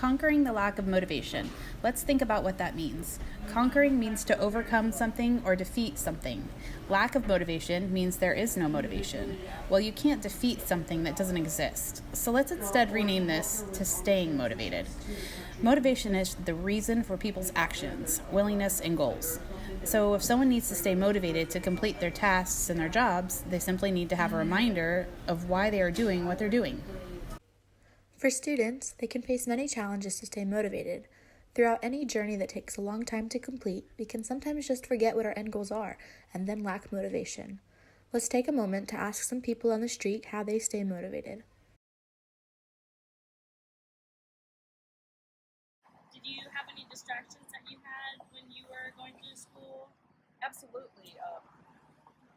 Conquering the lack of motivation. Let's think about what that means. Conquering means to overcome something or defeat something. Lack of motivation means there is no motivation. Well, you can't defeat something that doesn't exist. So let's instead rename this to staying motivated. Motivation is the reason for people's actions, willingness, and goals. So if someone needs to stay motivated to complete their tasks and their jobs, they simply need to have a reminder of why they are doing what they're doing. For students, they can face many challenges to stay motivated. Throughout any journey that takes a long time to complete, we can sometimes just forget what our end goals are and then lack motivation. Let's take a moment to ask some people on the street how they stay motivated. Did you have any distractions that you had when you were going through school? Absolutely.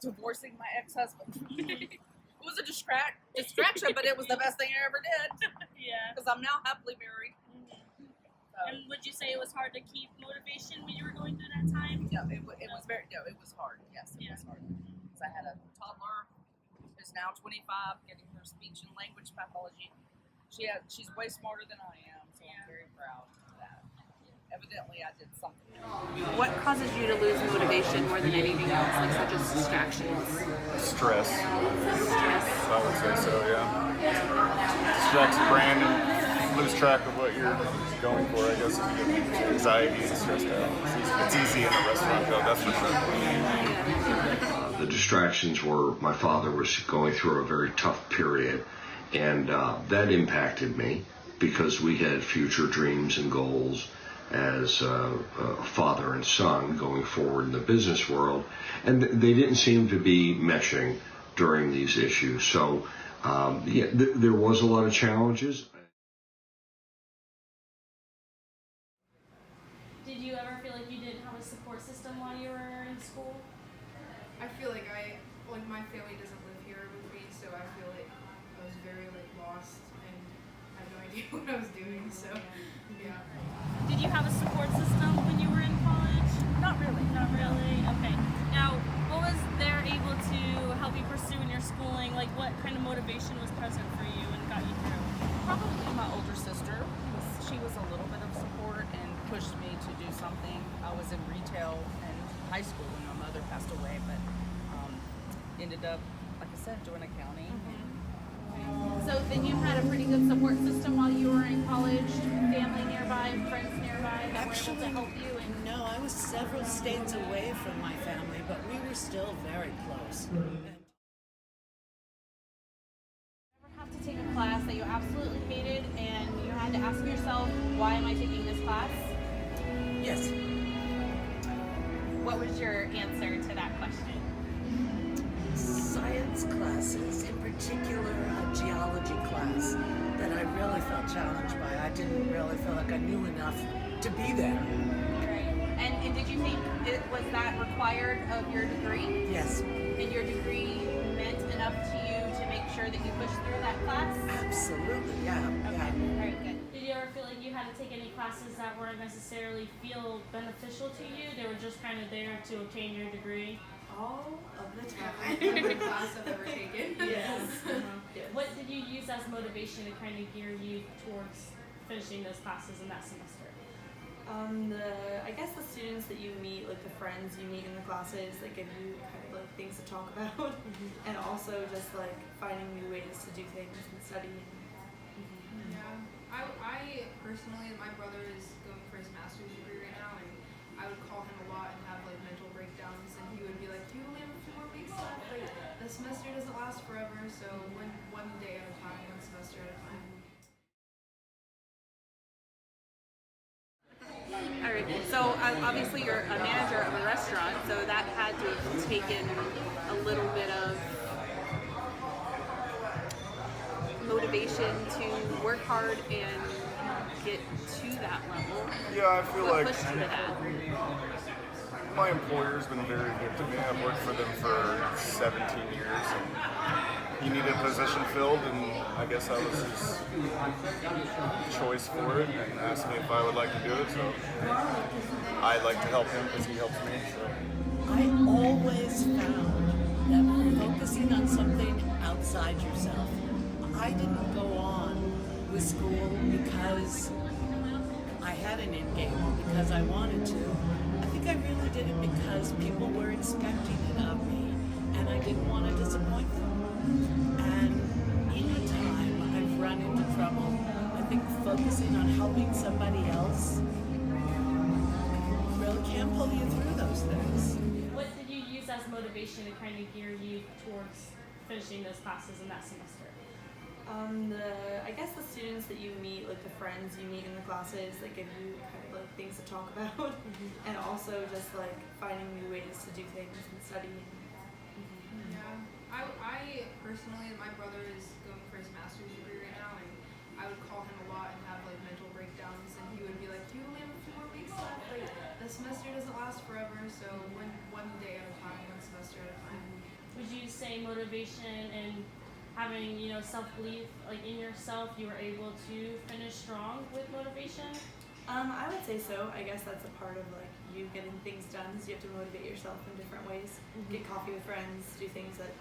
Divorcing my ex-husband. It was a distraction, but it was the best thing I ever did. Yeah. Because I'm now happily married. So, And would you say it was hard to keep motivation when you were going through that time? yeah, it was it was hard. Yes, it was hard. Because I had a toddler who's now 25, getting her speech and language pathology. She's way smarter than I am, so I'm very proud of that. Evidently, I did something. What causes you to lose motivation more than anything else, like such as distractions? Stress. Stress. I would say so, yeah. Distracts the brain and lose track of what you're going for, I guess, if you get anxiety and stressed out. It's easy in a restaurant, though, that's for sure. The distractions were my father was going through a very tough period, and that impacted me because we had future dreams and goals as a father and son going forward in the business world, and they didn't seem to be meshing during these issues. So there was a lot of challenges. Did you ever feel like you didn't have a support system while you were in school? I feel like my family doesn't live here with me, so I feel like I was very lost and had no idea what I was doing. So yeah. Did you have a support system when you were in college? Not really. Not really? Okay. Now, what was there able to help you pursue in your schooling? Like, what kind of motivation was present for you and got you through? Probably my older sister. She was a little bit of support and pushed me to do something. I was in retail in high school when my mother passed away, but ended up, like I said, doing accounting. So then you had a pretty good support system while you were in college, family nearby, friends nearby that were able to help you? And No, I was several states away from my family, but we were still very close. ever have to take a class that you absolutely hated and you had to ask yourself, why am I taking this class? Yes, What was your answer to that question? science classes, in particular a geology class that I really felt challenged by. I didn't really feel like I knew enough to be there. Right. And did you think was that required of your degree? Yes, Did your degree meant enough to you to make sure that you pushed through that class? absolutely, yeah. Very good. Did you ever feel like you had to take any classes that weren't necessarily feel beneficial to you? They were just kind of there to obtain your degree? All of the time. Every class I've ever taken. Yes. What did you use as motivation to kind of gear you towards finishing those classes in that semester? I guess the students that you meet, like the friends you meet in the classes, that give you kind of like things to talk about, and also just like finding new ways to do things and study. Yeah. I personally, my brother is going for his master's degree right now, and I would call him a lot and have like mental breakdowns, and he would be like, "Do you only have a few more weeks left? Like the semester doesn't last forever, so one day at a time, one semester at a time." All right. So obviously you're a manager of a restaurant, so that had to have taken a little bit of motivation to work hard and get to that level. Yeah, I feel What like pushed you to that? my employer's been very good to me. I've worked for them for 17 years, and he needed a position filled, and I guess I was his choice for it, and asked me if I would like to do it, so I'd like to help him because he helps me. So. I always found that focusing on something outside yourself. I didn't go on with school because had an end game or because I wanted to. I think I really did it because people were expecting it of me and I didn't want to disappoint them. And anytime I've run into trouble, I think focusing on helping somebody else really can pull you through those things. What did you use as motivation to kind of gear you towards finishing those classes in that semester? I guess the students that you meet, like the friends you meet in the classes, that give you kind of like things to talk about, and also just like finding new ways to do things and studying. Yeah, I personally, my brother is going for his master's degree right now, and I would call him a lot and have like mental breakdowns, and he would be like, "You only have a few more weeks left. Like the semester doesn't last forever, so one day at a time, one semester at a time." Would you say motivation and having, self-belief like in yourself, you were able to finish strong with motivation? I would say so. I guess that's a part of like you getting things done, is you have to motivate yourself in different ways. Get coffee with friends, do things that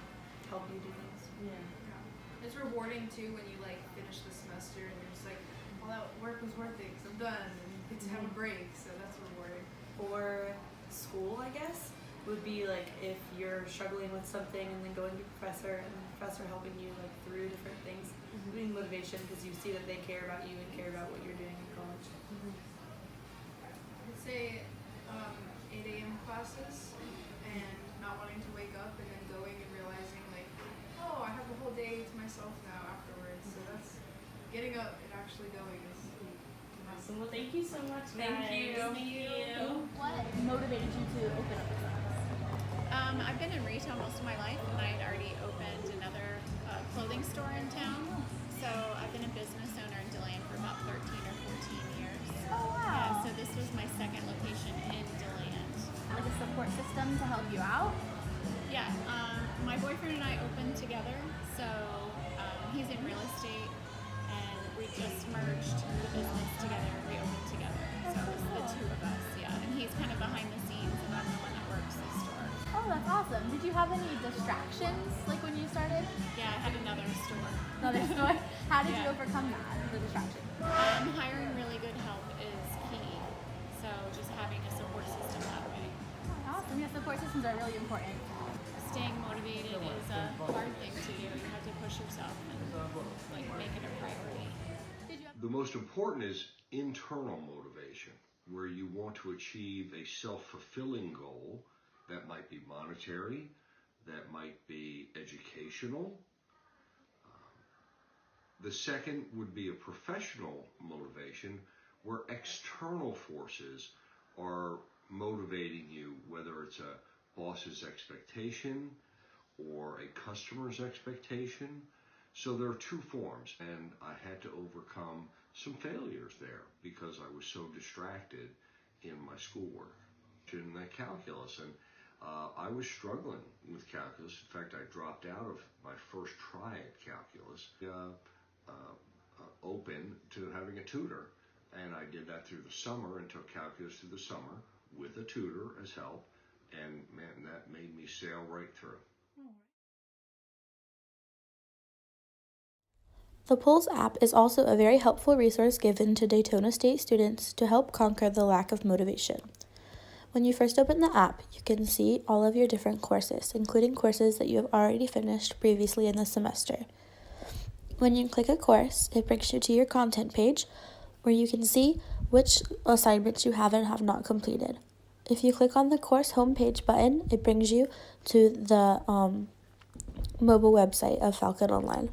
help you do things. Yeah. It's rewarding too when you like finish the semester and you're just like, all that work was worth it because I'm done, and you get to have a break, so that's rewarding. Or school, I guess, would be like if you're struggling with something and then going to a professor and the professor helping you like through different things, doing motivation because you see that they care about you and care about what you're doing in college. I'd say 8 a.m. classes and not wanting to wake up and then going and realizing like, oh, I have the whole day to myself now afterwards. So that's getting up and actually going is Awesome. Well, thank you so much, guys. Thank you. Thank you. What motivated you to open up a business? I've been in retail most of my life, and I had already opened another clothing store in town. So I've been a business owner in DeLand for about 13 or 14 years. Oh, wow. Yeah, so this was my second location in DeLand. Like a support system to help you out? Yeah, my boyfriend and I opened together. So he's in real estate, and we just merged the business together and reopened together. So it was the two of us, yeah. And he's kind of behind the scenes, and I'm the one that works the store. Oh, that's awesome. Did you have any distractions like when you started? Yeah, I had another store. Another store? How did you Yeah. overcome that, the distraction? Hiring really good help is key. So just having a support system that way. Awesome. Yeah, support systems are really important. Staying motivated is a hard thing to do. You have to push yourself and like make it a priority. The most important is internal motivation, where you want to achieve a self-fulfilling goal that might be monetary, that might be educational. The second would be a professional motivation, where external forces are motivating you, whether it's a boss's expectation or a customer's expectation. So there are two forms, and I had to overcome some failures there because I was so distracted in my schoolwork. In that calculus, and I was struggling with calculus. In fact, I dropped out of my first try at calculus, open to having a tutor. And I did that through the summer and took calculus through the summer with a tutor as help. And man, that made me sail right through. The Pulse app is also a very helpful resource given to Daytona State students to help conquer the lack of motivation. When you first open the app, you can see all of your different courses, including courses that you have already finished previously in the semester. When you click a course, it brings you to your content page, where you can see which assignments you have and have not completed. If you click on the course homepage button, it brings you to the mobile website of Falcon Online.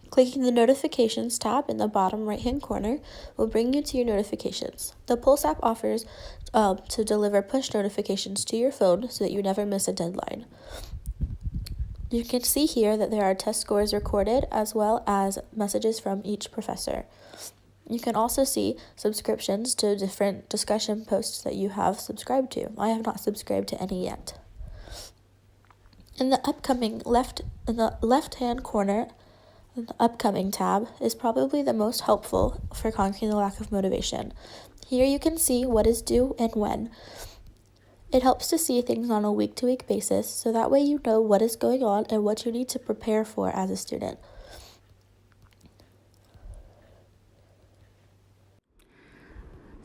Clicking the Notifications tab in the bottom right-hand corner will bring you to your notifications. The Pulse app offers to deliver push notifications to your phone so that you never miss a deadline. You can see here that there are test scores recorded as well as messages from each professor. You can also see subscriptions to different discussion posts that you have subscribed to. I have not subscribed to any yet. In the left-hand corner, the Upcoming tab is probably the most helpful for conquering the lack of motivation. Here you can see what is due and when. It helps to see things on a week-to-week basis, so that way you know what is going on and what you need to prepare for as a student.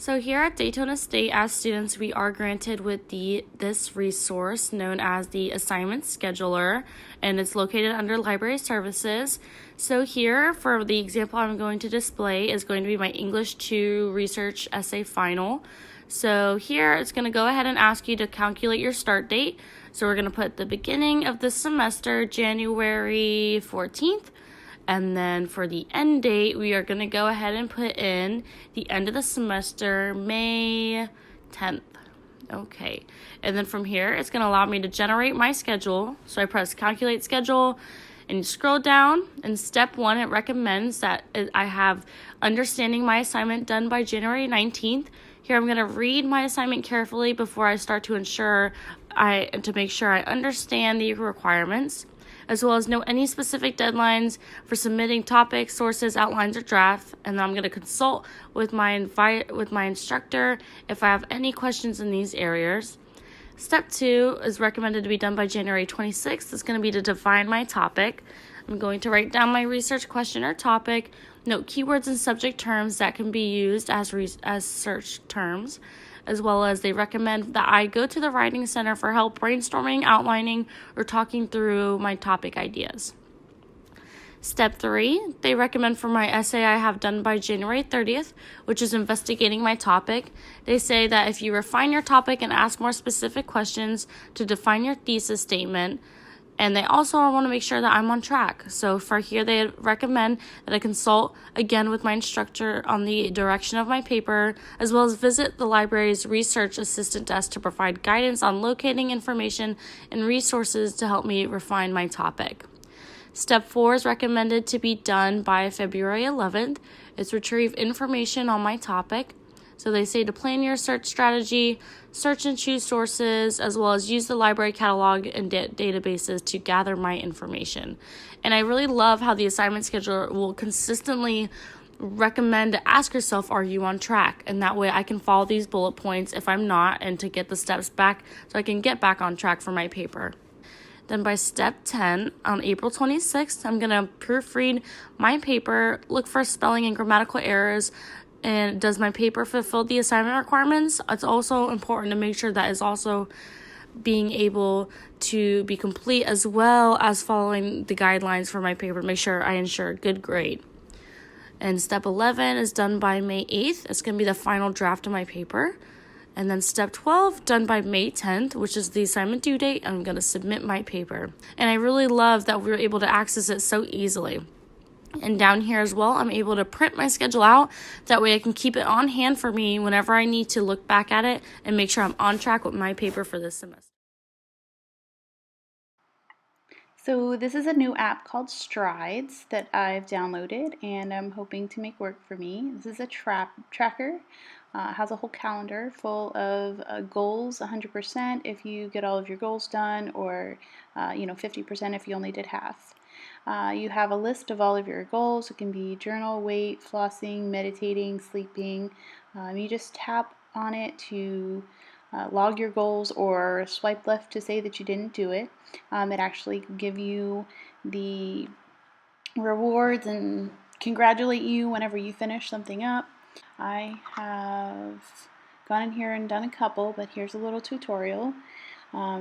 So here at Daytona State, as students, we are granted with this resource known as the Assignment Scheduler, and it's located under Library Services. So here, for the example I'm going to display, is going to be my English 2 Research Essay Final. So here, it's going to go ahead and ask you to calculate your start date. So we're going to put the beginning of the semester, January 14th. And then for the end date, we are going to go ahead and put in the end of the semester, May 10th. Okay. And then from here, it's going to allow me to generate my schedule. So I press calculate schedule and you scroll down. In step 1, it recommends that I have understanding my assignment done by January 19th. Here I'm going to read my assignment carefully before I start to make sure I understand the requirements, as well as know any specific deadlines for submitting topics, sources, outlines, or drafts. And then I'm going to consult with my instructor if I have any questions in these areas. Step 2 is recommended to be done by January 26th. It's going to be to define my topic. I'm going to write down my research question or topic, note keywords and subject terms that can be used as search terms, as well as they recommend that I go to the Writing Center for help brainstorming, outlining, or talking through my topic ideas. Step 3, they recommend for my essay I have done by January 30th, which is investigating my topic. They say that if you refine your topic and ask more specific questions to define your thesis statement, and they also want to make sure that I'm on track. So for here, they recommend that I consult again with my instructor on the direction of my paper, as well as visit the library's research assistant desk to provide guidance on locating information and resources to help me refine my topic. Step 4 is recommended to be done by February 11th. It's retrieve information on my topic. So they say to plan your search strategy, search and choose sources, as well as use the library catalog and databases to gather my information. And I really love how the assignment scheduler will consistently recommend to ask yourself, are you on track? And that way I can follow these bullet points if I'm not, and to get the steps back so I can get back on track for my paper. Then by step 10, on April 26th, I'm going to proofread my paper, look for spelling and grammatical errors, and does my paper fulfill the assignment requirements? It's also important to make sure that it's also being able to be complete, as well as following the guidelines for my paper to make sure I ensure a good grade. And step 11 is done by May 8th. It's going to be the final draft of my paper. And then step 12, done by May 10th, which is the assignment due date. I'm going to submit my paper. And I really love that we were able to access it so easily. And down here as well, I'm able to print my schedule out. That way I can keep it on hand for me whenever I need to look back at it and make sure I'm on track with my paper for this semester. So this is a new app called Strides that I've downloaded and I'm hoping to make work for me. This is a tracker. It has a whole calendar full of goals, 100% if you get all of your goals done, or 50% if you only did half. You have a list of all of your goals. It can be journal, weight, flossing, meditating, sleeping. You just tap on it to log your goals, or swipe left to say that you didn't do it. It actually can give you the rewards and congratulate you whenever you finish something up. I have gone in here and done a couple, but here's a little tutorial.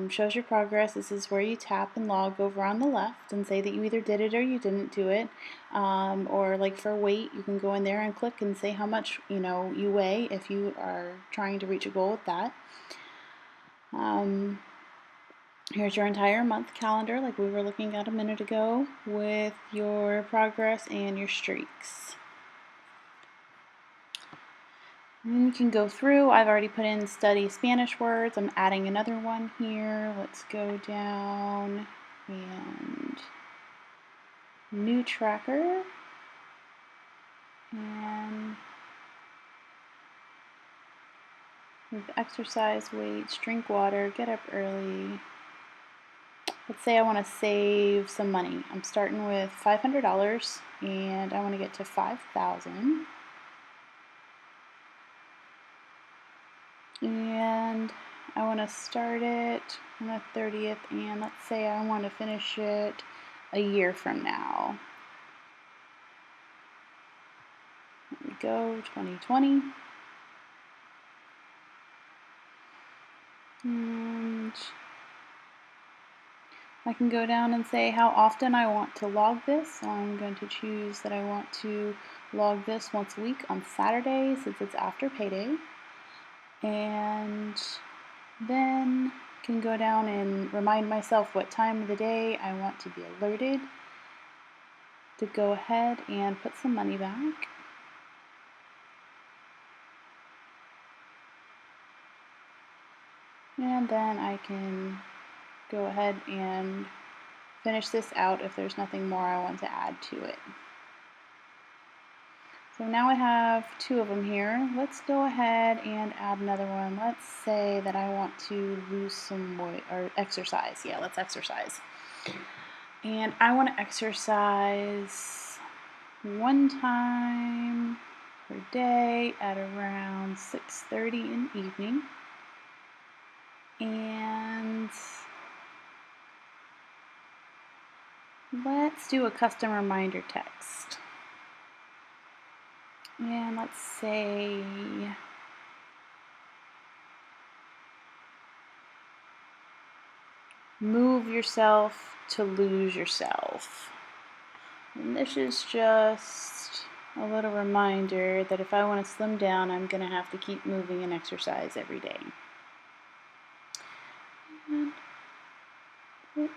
Shows your progress. This is where you tap and log over on the left and say that you either did it or you didn't do it. Or like for weight, you can go in there and click and say how much you weigh if you are trying to reach a goal with that. Here's your entire month calendar like we were looking at a minute ago, with your progress and your streaks. And you can go through. I've already put in study Spanish words. I'm adding another one here. Let's go down and new tracker. And with exercise, weights, drink water, get up early. Let's say I want to save some money. I'm starting with $500 and I want to get to $5,000. And I want to start it on the 30th, and let's say I want to finish it a year from now. There we go, 2020. And I can go down and say how often I want to log this. So I'm going to choose that I want to log this once a week on Saturday since it's after payday. And then can go down and remind myself what time of the day I want to be alerted to go ahead and put some money back. And then I can go ahead and finish this out if there's nothing more I want to add to it. So now I have 2 of them here. Let's go ahead and add another one. Let's say that I want to lose some weight or exercise. Yeah, let's exercise. And I want to exercise 1 time per day at around 6:30 in the evening. And let's do a custom reminder text. And let's say move yourself to lose yourself. And this is just a little reminder that if I want to slim down, I'm going to have to keep moving and exercise every day. And we'll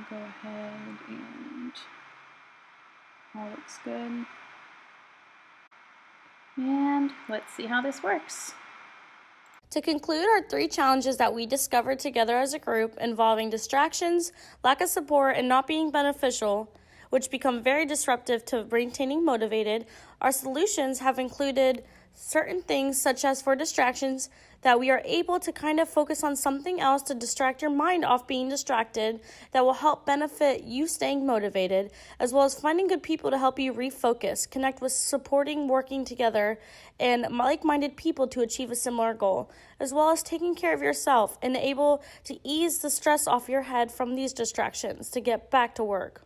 go ahead and all looks good. And let's see how this works. To conclude our 3 challenges that we discovered together as a group involving distractions, lack of support, and not being beneficial, which become very disruptive to maintaining motivated, our solutions have included certain things such as for distractions that we are able to kind of focus on something else to distract your mind off being distracted that will help benefit you staying motivated, as well as finding good people to help you refocus, connect with supporting, working together, and like-minded people to achieve a similar goal, as well as taking care of yourself and able to ease the stress off your head from these distractions to get back to work.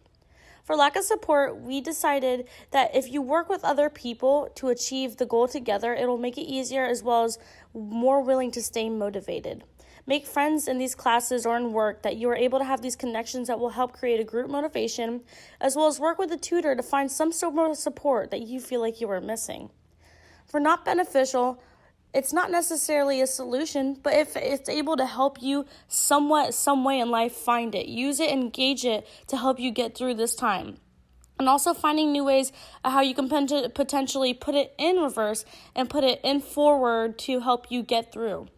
For lack of support, we decided that if you work with other people to achieve the goal together, it will make it easier as well as more willing to stay motivated. Make friends in these classes or in work that you are able to have these connections that will help create a group motivation, as well as work with a tutor to find some sort of support that you feel like you are missing. For not beneficial, it's not necessarily a solution, but if it's able to help you somewhat, some way in life, find it. Use it, engage it to help you get through this time. And also finding new ways of how you can potentially put it in reverse and put it in forward to help you get through.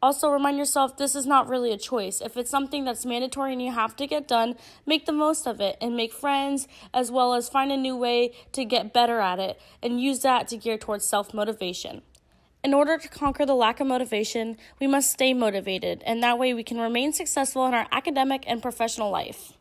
Also remind yourself this is not really a choice. If it's something that's mandatory and you have to get done, make the most of it and make friends, as well as find a new way to get better at it and use that to gear towards self-motivation. In order to conquer the lack of motivation, we must stay motivated, and that way we can remain successful in our academic and professional life.